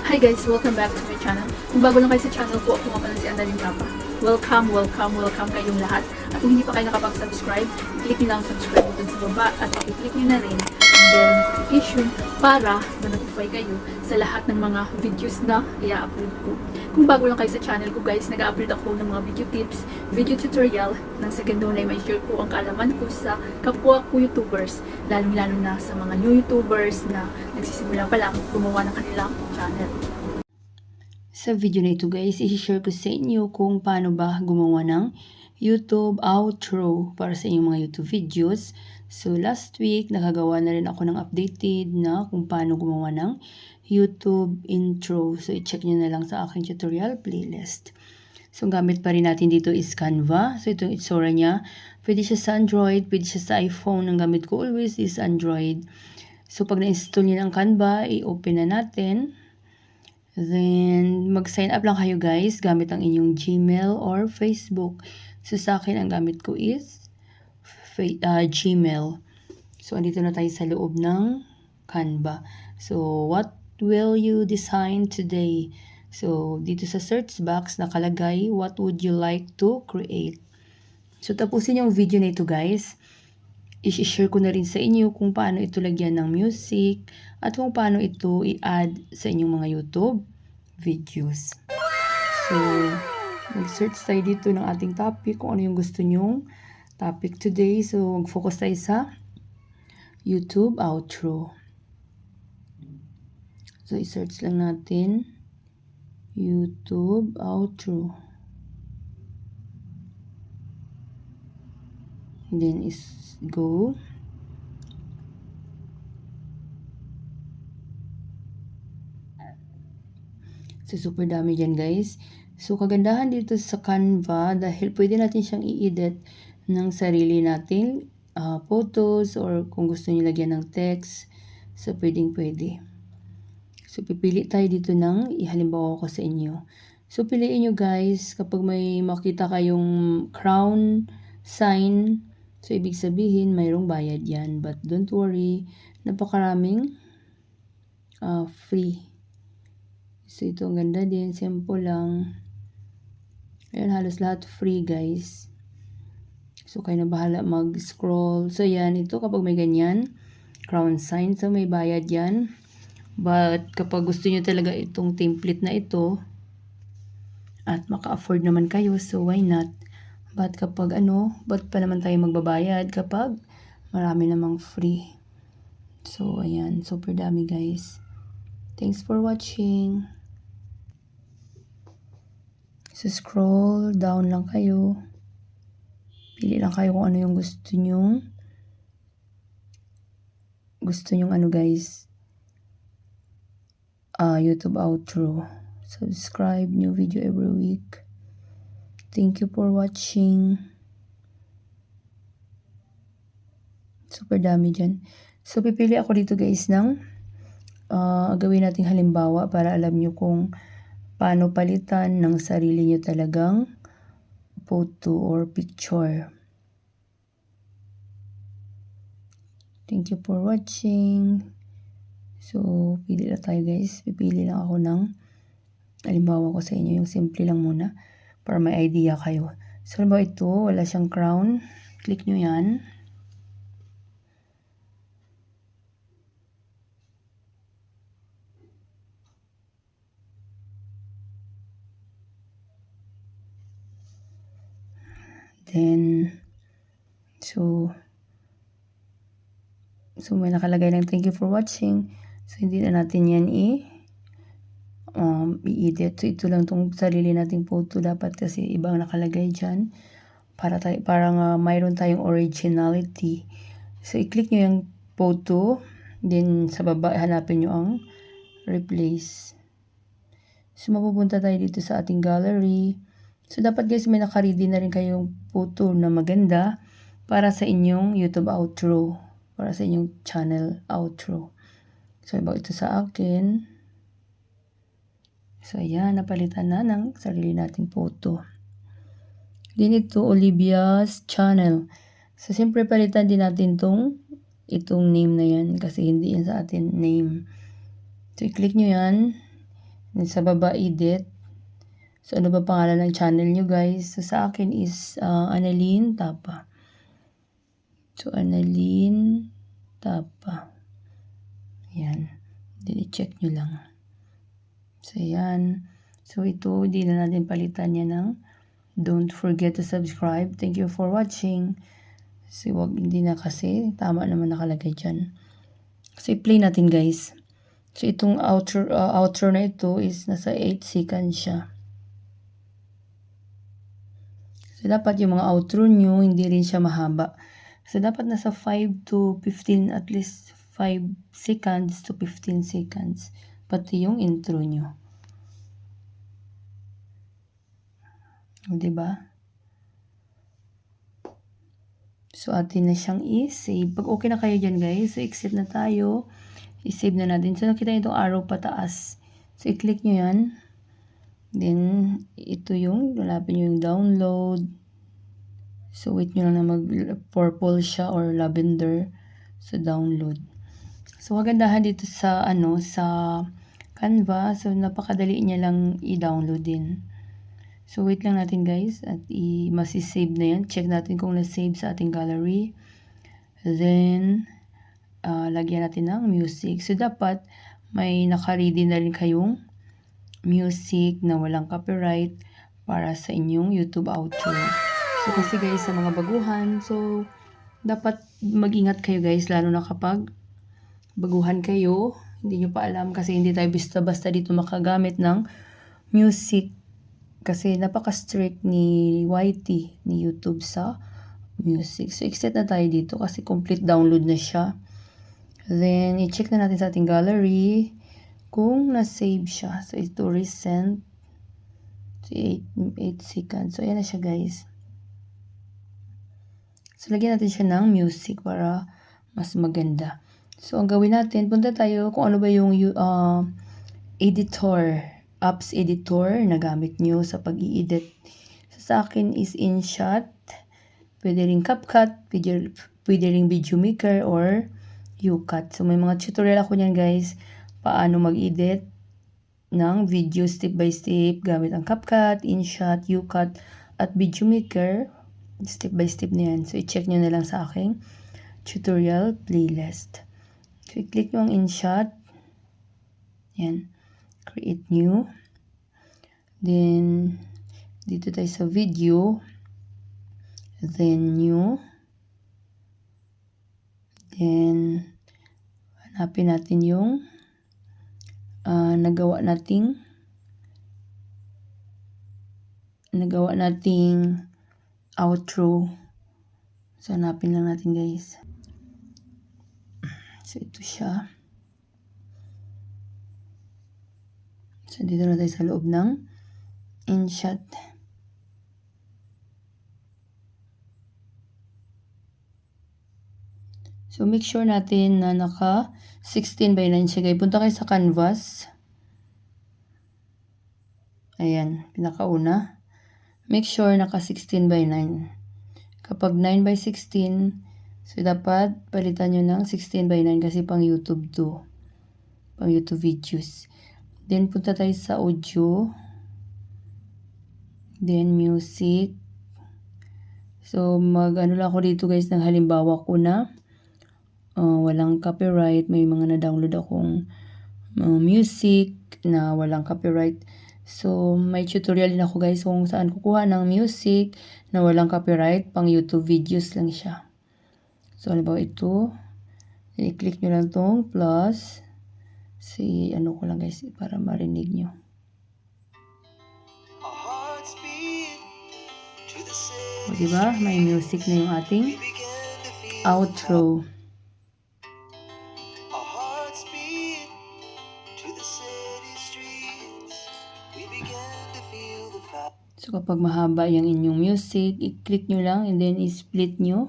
Hi guys! Welcome back to my channel. Kung bago lang kayo sa channel ko, ako nga pala si Annalyn Capa. Welcome kayong lahat. At kung hindi pa kayo nakapag-subscribe, click nyo lang ang subscribe button sa baba at pakiclick nyo na rin ang bell notification para ma-notify kayo sa lahat ng mga videos na i-upload ko. Kung bago lang kayo sa channel ko guys, nag-upload ako ng mga video tips, video tutorial nang sa ganun ay may share ko ang kaalaman ko sa kapwa ko YouTubers, lalong-lalo na sa mga new YouTubers na nagsisimula pa lang gumawa ng kanilang channel. Sa video na ito guys, i-share ko sa inyo kung paano ba gumawa ng YouTube outro para sa inyong mga YouTube videos. So last week, nakagawa na rin ako ng updated na kung paano gumawa ng YouTube intro. So i-check nyo na lang sa aking tutorial playlist. So gamit pa rin natin dito is Canva. So itong itsura niya. Pwede siya sa Android, pwede siya sa iPhone. Ang gamit ko always is Android. So pag na-install nyo ng Canva, i-open na natin. Then, mag-sign up lang kayo guys gamit ang inyong Gmail or Facebook. So, sa akin, ang gamit ko is Gmail. So, andito na tayo sa loob ng Canva. So, what will you design today? So, dito sa search box, nakalagay, what would you like to create? So, tapusin yung video na ito guys. I-share ko na rin sa inyo kung paano ito lagyan ng music at kung paano ito i-add sa inyong mga YouTube videos. So, mag-search tayo dito ng ating topic kung ano yung gusto nyong topic today. So, mag-focus tayo sa YouTube outro. So, i-search lang natin YouTube outro. And then is go. So, super dami dyan guys. So, kagandahan dito sa Canva dahil pwede natin siyang i-edit ng sarili nating photos or kung gusto niyo lagyan ng text. So, pwede. So, pipili tayo dito ng ihalimbawa ko sa inyo. So, piliin nyo guys kapag may makita kayong crown sign. So, ibig sabihin mayroong bayad yan. But don't worry, napakaraming free. So, ito ang ganda din. Simple lang. Ayan, halos lahat free, guys. So, kayo na bahala mag-scroll. So, yan. Ito kapag may ganyan, crown sign. So, may bayad yan. But, kapag gusto nyo talaga itong template na ito, at maka-afford naman kayo, so why not? But, kapag ba't pa naman tayo magbabayad kapag marami namang free? So, ayan. Super dami, guys. Thanks for watching. So, scroll down lang kayo. Pili lang kayo kung ano yung gusto nyong guys. YouTube outro. Subscribe, new video every week. Thank you for watching. Super dami dyan. So, pipili ako dito guys ng gawin nating halimbawa para alam nyo kung paano palitan ng sarili nyo talagang photo or picture. Thank you for watching. So, pili lang tayo guys. Pipili lang ako ng halimbawa ko sa inyo. Yung simple lang muna para may idea kayo. So, halimbawa ito, wala siyang crown. Click nyo yan. Then, so may nakalagay ng thank you for watching. So, hindi na natin yan i-edit. So, ito lang tong sarili nating photo dapat kasi ibang nakalagay dyan. Parang mayroon tayong originality. So, i-click nyo yung photo. Then, sa baba, hanapin nyo ang replace. So, mapupunta tayo dito sa ating gallery. So, dapat guys, may naka-ready na rin kayong photo na maganda para sa inyong YouTube outro. Para sa inyong channel outro. So, iba ito sa akin. So, ayan, napalitan na ng sarili nating photo. Din ito, Olivia's channel. So, siyempre palitan din natin itong name na yan kasi hindi yan sa atin name. So, i-click nyo yan. Sa baba, edit. So, ano ba pangalan ng channel nyo, guys? So, sa akin is Annalyn Tapa. So, Annalyn Tapa. Ayan. Then, i-check nyo lang. So, ayan. So, ito, hindi na natin palitan yan ng don't forget to subscribe. Thank you for watching. So, hindi na kasi. Tama naman nakalagay dyan. So, i-play natin, guys. So, itong outro na ito is nasa 8 seconds siya. So, dapat yung mga outro nyo, hindi rin siya mahaba. So, dapat nasa 5 to 15, at least 5 seconds to 15 seconds. Pati yung intro nyo. O, diba? So, atin na siyang i-save. Pag okay na kayo dyan, guys, so, exit na tayo. I-save na natin. So, nakita nyo itong arrow pataas. So, i-click nyo yan. Then, ito yung, lalapin nyo yung download. So, wait nyo lang na mag-purple siya or lavender. So, download. So, kagandahan dito sa, sa Canva. So, napakadali niya lang i-download din. So, wait lang natin, guys. At masisave na yan. Check natin kung na-save sa ating gallery. Then, lagyan natin ng music. So, dapat may naka-ready na rin kayong music na walang copyright para sa inyong YouTube outro. So, kasi guys, sa mga baguhan, so, dapat mag-ingat kayo guys, lalo na kapag baguhan kayo, hindi nyo pa alam kasi hindi tayo basta-basta dito makagamit ng music kasi napaka-strict ni YT, ni YouTube sa music. So, exit na tayo dito kasi complete download na siya. Then, i-check na natin sa ating gallery kung na-save siya. So, ito recent. So, 8 seconds. So, ayan na siya, guys. So, lagyan natin siya ng music para mas maganda. So, ang gawin natin, punta tayo kung ano ba yung apps editor na gamit nyo sa pag-i-edit. So, sa akin is InShot. Pwede rin CapCut. Pwede rin VideoMaker or YouCut. So, may mga tutorial ako niyan, guys. Paano mag-edit ng video step by step gamit ang CapCut, InShot, YouCut, at VideoMaker. Step by step na yan. So, i-check nyo na lang sa aking tutorial playlist. So, i-click nyo ang InShot. Yan. Create new. Then, dito tayo sa video. Then, new. Then, hanapin natin yung nagawa nating outro. So, hanapin lang natin, guys. So, ito siya. So, dito na tayo sa loob ng InShot. So, make sure natin na naka 16 by 9 siya, guys. Punta kayo sa canvas. Ayan, pinakauna. Make sure naka 16 by 9. Kapag 9 by 16, so dapat palitan nyo ng 16 by 9 kasi pang YouTube to. Pang YouTube videos. Then, punta tayo sa audio. Then, music. So, mag-ano lang ako dito, guys, ng halimbawa ko na walang copyright. May mga na-download akong music na walang copyright. So, may tutorial din ako, guys, kung saan kukuha ng music na walang copyright. Pang YouTube videos lang siya. So, halimbawa ito. I-click nyo lang tong plus. Ano ko lang, guys, para marinig nyo. O, diba? May music na yung ating outro. So, kapag mahaba yung inyong music, i-click nyo lang and then i-split nyo.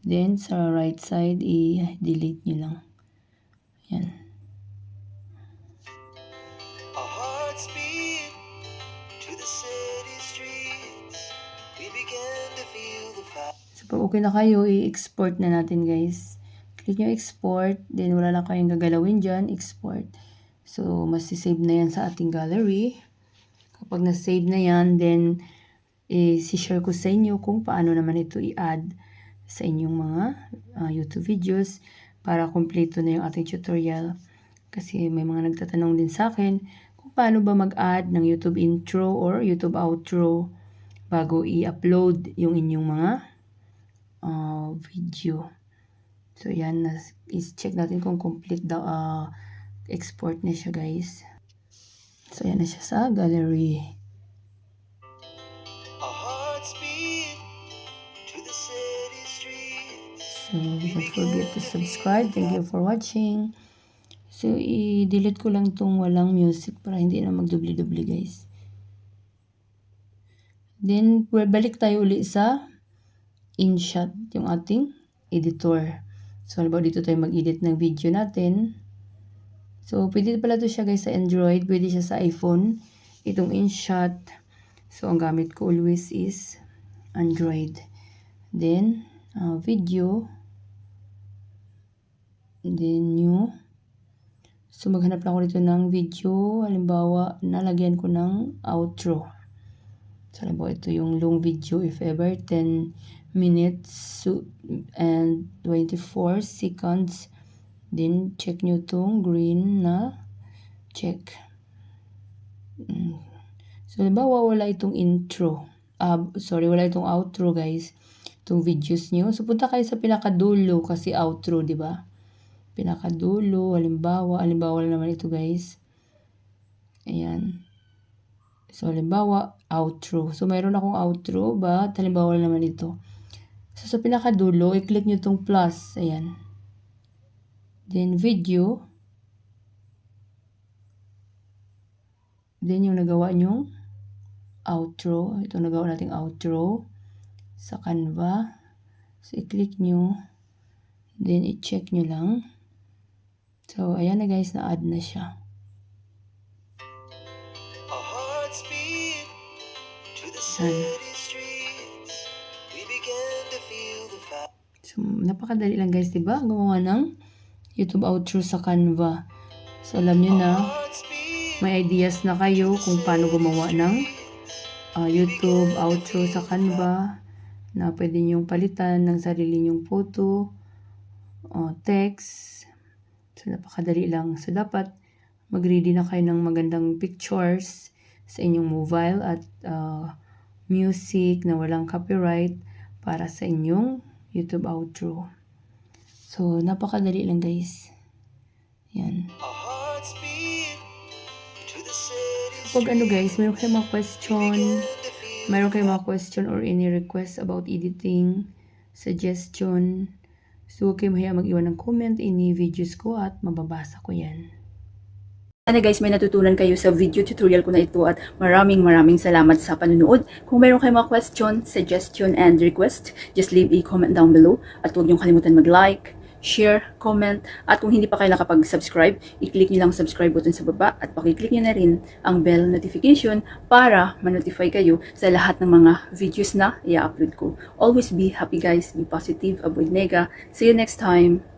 Then, sa right side, i-delete nyo lang. Yan. So, pag okay na kayo, i-export na natin, guys. Click nyo export. Then, wala lang kayong gagalawin dyan. Export. So, masisave na yan sa ating gallery. Kapag na-save na yan, then si-share ko sa inyo kung paano naman ito i-add sa inyong mga YouTube videos para kompleto na yung ating tutorial. Kasi may mga nagtatanong din sa akin kung paano ba mag-add ng YouTube intro or YouTube outro bago i-upload yung inyong mga video. So, yan. Is-check natin kung complete daw export na siya, guys. So, yan na siya sa gallery. So, don't forget to subscribe. Thank you for watching. So, i-delete ko lang itong walang music para hindi na magdubli-dubli, guys. Then, balik tayo ulit sa InShot, yung ating editor. So, halimbawa dito tayo mag-edit ng video natin. So, pwede pala to siya, guys, sa Android. Pwede siya sa iPhone. Itong InShot. So, ang gamit ko always is Android. Then, video. Then, new. So, maghanap lang ako dito ng video. Halimbawa, nalagyan ko ng outro. So, halimbawa, ito yung long video, if ever, 10 minutes and 24 seconds. Then, check nyo itong green na check. So, halimbawa, wala itong intro. Wala itong outro, guys. Itong videos nyo. So, punta kayo sa pinakadulo kasi outro, di ba? Pinakadulo, halimbawa naman ito, guys. Ayan. So, halimbawa, outro. So, mayroon akong outro, but halimbawa naman ito. So, sa pinakadulo, i-click nyo itong plus. Ayan. Then, video. Then, yung nagawa nyong outro. Ito nagawa nating outro sa Canva. So, i-click nyo. Then, i-check nyo lang. So, ayan na, guys, na-add na siya. So, napakadali lang, guys, diba? Gumawa ng YouTube outro sa Canva. So, alam nyo na, may ideas na kayo kung paano gumawa ng YouTube outro sa Canva na pwede nyong palitan ng sarili nyong photo, text. So, napakadali lang. So, dapat mag-ready na kayo ng magandang pictures sa inyong mobile at music na walang copyright para sa inyong YouTube outro. So, napakadali lang, guys. Yan. So, pag guys, mayroon kayong mga question or any request about editing, suggestion, so huwag kayong mahiya mag-iwan ng comment, any videos ko at mababasa ko yan. Sana guys, may natutunan kayo sa video tutorial ko na ito at maraming salamat sa panunood. Kung mayroon kayong mga question, suggestion, and request, just leave a comment down below. At huwag niyong kalimutan mag-like, share, comment, at kung hindi pa kayo nakapag-subscribe, i-click niyo lang subscribe button sa baba at pakiclick niyo na rin ang bell notification para ma-notify kayo sa lahat ng mga videos na i-upload ko. Always be happy guys, be positive, avoid nega. See you next time!